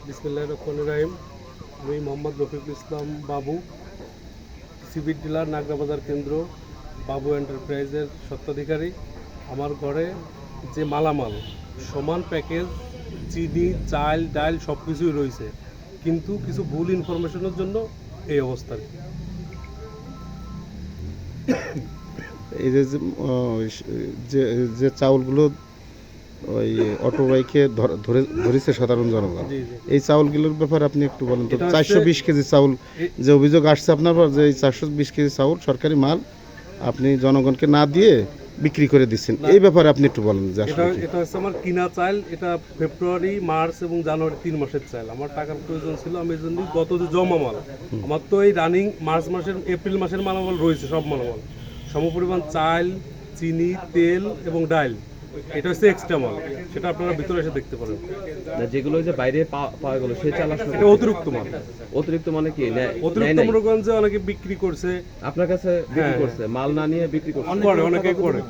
বিসমিল্লাহির রহমানির রহিম। আমি মোহাম্মদ রফিকুল ইসলাম বাবু, সিভিট ডিলার নাগরাবাজার কেন্দ্র, বাবু এন্টারপ্রাইজের স্বত্বাধিকারী। আমার ঘরে যে মালামাল সমান প্যাকেজ চিনি, চাল, ডাল সব কিছুই রয়েছে, কিন্তু কিছু ভুল ইনফরমেশনের জন্য এই অবস্থা। এই যে যে যে চাউলগুলো ওই অটো বাইকে ধরেছে সাধারণ জনগণ, জি জি, এই চাউলগুলোর ব্যাপারে আপনি একটু বলেন তো। এটা হচ্ছে- 420 কেজি চাউল যে অভিযোগ আসছে আপনার পর, যে এই 420 কেজি চাউল সরকারি মাল আপনি জনগণকে না দিয়ে বিক্রি করে দিচ্ছেন, এই ব্যাপারে আপনি একটু বলেন যে আসলে কি? এটা হচ্ছে আমার কিনা চাল। এটা ফেব্রুয়ারি, মার্চ এবং জানুয়ারি 3 মাসের চাল। আমার টাকার প্রয়োজন ছিল, আমি এই জন্য গত যে জমা মাল, আমার তো এই রানিং মার্চ মাসের, এপ্রিল মাসের মালামাল রয়েছে, সব মালামাল সমপরিমাণ চাল, চিনি, তেল এবং ডাল। এটা হচ্ছে এক্সট্রা মাল, সেটা আপনারা ভিতরে এসে দেখতে পারেন। না, যেগুলো যে বাইরে পাওয়া গেল সেই চাল আসলে এটা অতিরিক্ত মাল। অতিরিক্ত মানে কি অতিরিক্ত মনে করেন যে অনেকে বিক্রি করছে, আপনার কাছে বিক্রি হ্যাঁ। করছে, মাল না নিয়ে বিক্রি করছে, অনেকে করে।